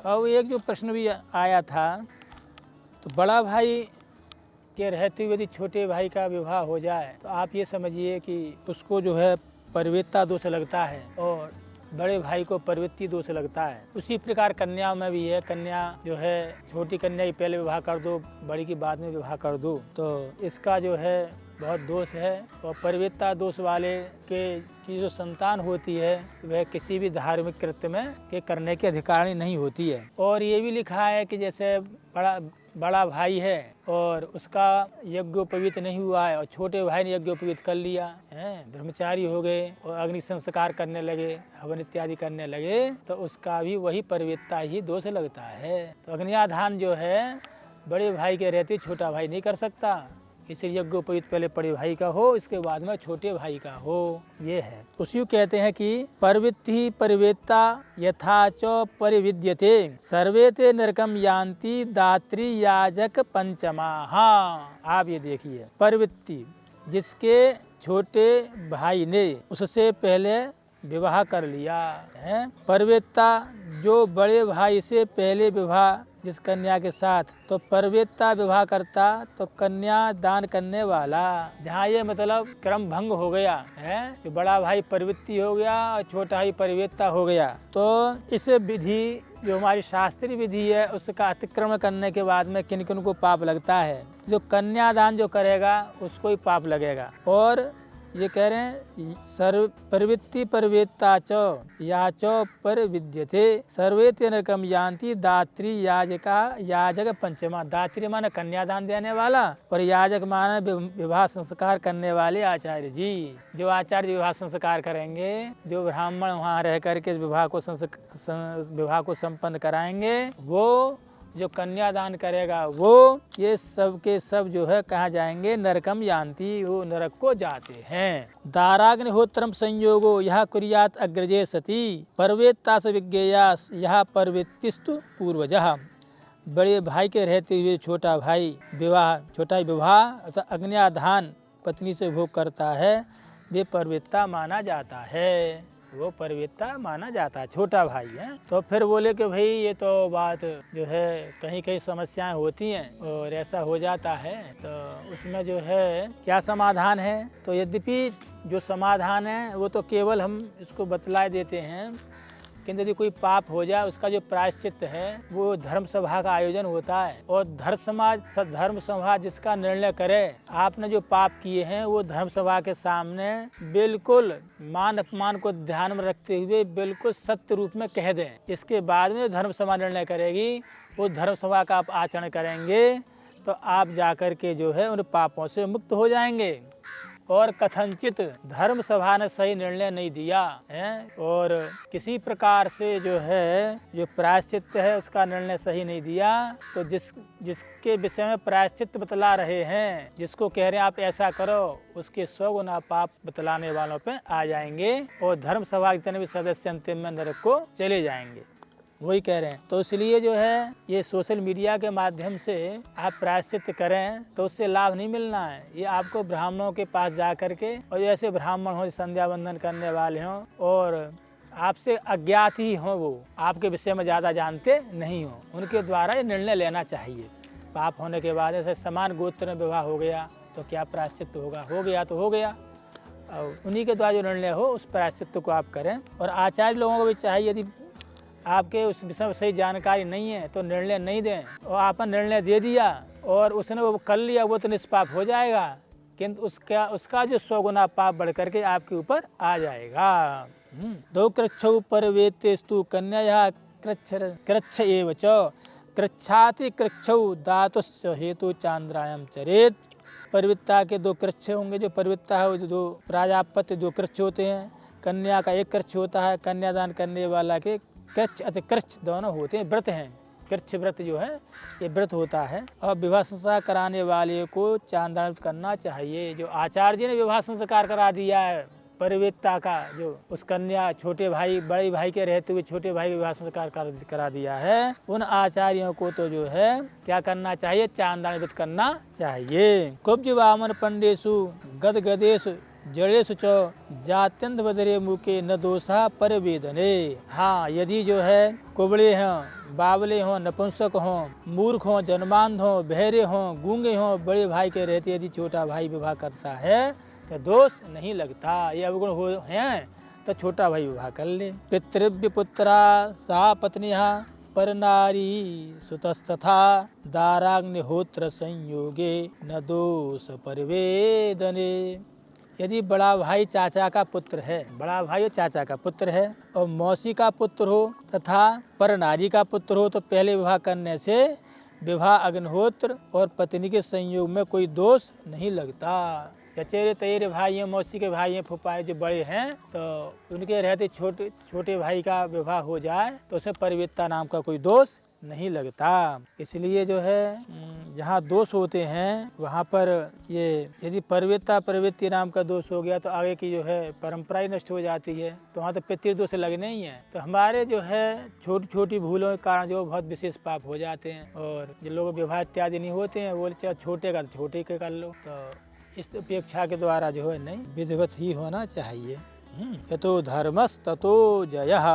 और एक जो प्रश्न भी आया था, तो बड़ा भाई के रहते हुए यदि छोटे भाई का विवाह हो जाए तो आप ये समझिए कि उसको जो है परिवेत्ता दोष लगता है और बड़े भाई को प्रवृत्ति दोष लगता है। उसी प्रकार कन्या में भी है, कन्या जो है छोटी कन्या की पहले विवाह कर दो, बड़ी की बाद में विवाह कर दो, तो इसका जो है बहुत दोष है। और प्रवृत्ता दोष वाले की जो संतान होती है वह किसी भी धार्मिक कृत्य में के करने की अधिकारिणी नहीं होती है। और ये भी लिखा है कि जैसे बड़ा भाई है और उसका यज्ञोपवीत नहीं हुआ है और छोटे भाई ने यज्ञोपवीत कर लिया है, ब्रह्मचारी हो गए और अग्नि संस्कार करने लगे, हवन इत्यादि करने लगे, तो उसका भी वही प्रवृत्ता ही दोष लगता है। तो अग्न्याधान जो है बड़े भाई के रहते छोटा भाई नहीं कर सकता, इसलिए यज्ञोपवीत पहले बड़े भाई का हो, इसके बाद में छोटे भाई का हो, ये है। उसी कहते हैं कि प्रवृत्ति परिवेत्ता यथा च परिविद्यते सर्वे ते नरकम यान्ति दात्री याजक पंचमा। हाँ, आप ये देखिए, प्रवृत्ति जिसके छोटे भाई ने उससे पहले विवाह कर लिया है, प्रवृत्ता जो बड़े भाई से पहले विवाह जिस कन्या के साथ, तो प्रवृत्ता विवाह करता तो कन्या दान करने वाला। जहाँ ये मतलब क्रम भंग हो गया है कि बड़ा भाई प्रवृत्ति हो गया और छोटा भाई प्रवृत्ता हो गया, तो इस विधि जो हमारी शास्त्रीय विधि है उसका अतिक्रमण करने के बाद में किन किन को पाप लगता है। जो कन्यादान जो करेगा उसको ही पाप लगेगा। और ये कह रहे हैं सर्व प्रवृत्ति परवेत्ता च या च पर विद्यते सर्वे ते नरकम यान्ति दात्री याजक पंचमा। दात्री माने कन्यादान देने वाला और याजक माने विवाह संस्कार करने वाले आचार्य जी। जो आचार्य विवाह संस्कार करेंगे, जो ब्राह्मण वहाँ रह करके विवाह को संपन्न कराएंगे, वो जो कन्यादान करेगा वो, ये सब के सब जो है कहाँ जाएंगे, नरकम यान्ति, वो नरक को जाते हैं। दाराग्निहोत्रम संयोगो यह कुर्यात अग्रजे सती परवेत्ता से विज्ञेयास यह परवेत्तिस्तु पूर्वजः। बड़े भाई के रहते हुए छोटा भाई विवाह अथवा अग्न्याधान पत्नी से भोग करता है, वे परवेत्ता माना जाता है, वो परवेत्ता माना जाता है, छोटा भाई है। तो फिर बोले कि भाई ये तो बात जो है कहीं कहीं समस्याएं होती हैं और ऐसा हो जाता है, तो उसमें जो है क्या समाधान है। तो यद्यपि जो समाधान है वो तो केवल हम इसको बतला देते हैं, किंतु यदि कोई पाप हो जाए उसका जो प्रायश्चित है वो धर्म सभा का आयोजन होता है। और धर्म सभा जिसका निर्णय करे, आपने जो पाप किए हैं वो धर्म सभा के सामने बिल्कुल मान अपमान को ध्यान में रखते हुए बिल्कुल सत्य रूप में कह दें। इसके बाद में धर्म सभा निर्णय करेगी, वो धर्म सभा का आप आचरण करेंगे तो आप जाकर के जो है उन पापों से मुक्त हो जाएंगे। और कथनचित धर्म सभा ने सही निर्णय नहीं दिया है और किसी प्रकार से जो है जो प्रायश्चित है उसका निर्णय सही नहीं दिया, तो जिसके विषय में प्रायश्चित बतला रहे हैं, जिसको कह रहे हैं आप ऐसा करो, उसके 100 गुना पाप बतलाने वालों पे आ जाएंगे और धर्म सभा के जितने भी सदस्य अंतिम में नरक को चले जाएंगे, वही कह रहे हैं। तो इसलिए जो है ये सोशल मीडिया के माध्यम से आप प्रायश्चित करें तो उससे लाभ नहीं मिलना है। ये आपको ब्राह्मणों के पास जा करके, और ऐसे ब्राह्मण हो संध्या वंदन करने वाले हों और आपसे अज्ञात ही हों, वो आपके विषय में ज़्यादा जानते नहीं हों, उनके द्वारा ये निर्णय लेना चाहिए। पाप होने के बाद ऐसे समान गोत्र में विवाह हो गया तो क्या प्रायश्चित होगा, हो गया तो हो गया, और उन्हीं के द्वारा जो निर्णय हो उस प्रायश्चित को आप करें। और आचार्य लोगों को भी चाहिए, यदि आपके उस विषय में सही जानकारी नहीं है तो निर्णय नहीं दें, और आपने निर्णय दे दिया और उसने वो कर लिया, वो तो निष्पाप हो जाएगा, किंतु उसका जो 100 गुना पाप बढ़ करके आपके ऊपर आ जाएगा। दो कृच्छौ परवेत्तेस्तु कन्या कृच्छ एव च कृच्छाति कृच्छौ दातुस्य हेतु चांद्रायम चरेत। परवित्ता के 2 कृच्छ होंगे, जो परवित्ता है वो 2 प्राजापत्य 2 कृच्छ होते हैं, कन्या का 1 कृच्छ होता है, कन्यादान करने वाला के कृच्छ अति कृच्छ दोनों होते हैं, व्रत हैं। कृच्छ व्रत जो है ये व्रत होता है। और विवाह संस्कार कराने वाले को चांद्रायण करना चाहिए। जो आचार्य जी ने विवाह संस्कार करा दिया है परिवेत्ता का, जो उस कन्या छोटे भाई बड़े भाई के रहते हुए छोटे भाई विवाह संस्कार करा दिया है, उन आचार्यों को तो जो है क्या करना चाहिए, चांद्रायण व्रत करना चाहिए। कुब्ज वामन पंडेशु गदगदेशु जड़ेशु च जात्यंत बदरे मुके न दोषा पर वेदने। हाँ, यदि जो है कुबड़े हैं बावले हों, नपुंसक हों, मूर्ख हों, जन्मांध हों, बहरे हों, गूंगे हों, बड़े भाई के रहते यदि छोटा भाई विवाह करता है तो दोष नहीं लगता। ये अवगुण हो हैं तो छोटा भाई विवाह कर ले। पितृव्य पुत्रा सा पत्निया पर नारी सुतस्तथा दाराग्निहोत्र संयोगे न दोष परिवेदने। यदि बड़ा भाई चाचा का पुत्र है, बड़ा भाई चाचा का पुत्र है और मौसी का पुत्र हो तथा पर नारी का पुत्र हो तो पहले विवाह करने से विवाह अग्निहोत्र और पत्नी के संयोग में कोई दोष नहीं लगता। चचेरे तैरे भाई हैं, मौसी के भाई हैं, फुफाए जो बड़े हैं तो उनके रहते छोटे भाई का विवाह हो जाए तो उसमें परिवेत्ता नाम का कोई दोष नहीं लगता। इसलिए जो है जहाँ दोष होते हैं वहाँ पर ये यदि प्रवृत्ति नाम का दोष हो गया तो आगे की जो है परंपरा ही नष्ट हो जाती है। तो वहाँ तो पितृदोष लगने ही है। तो हमारे जो है छोटी छोटी भूलों के कारण जो बहुत विशेष पाप हो जाते हैं और जो लोग विवाह इत्यादि नहीं होते हैं वो चाहे छोटे का तो छोटे के कर लो। तो इस अपेक्षा के द्वारा जो है नहीं विधिवत ही होना चाहिए। यतो धर्मस्ततो जयः।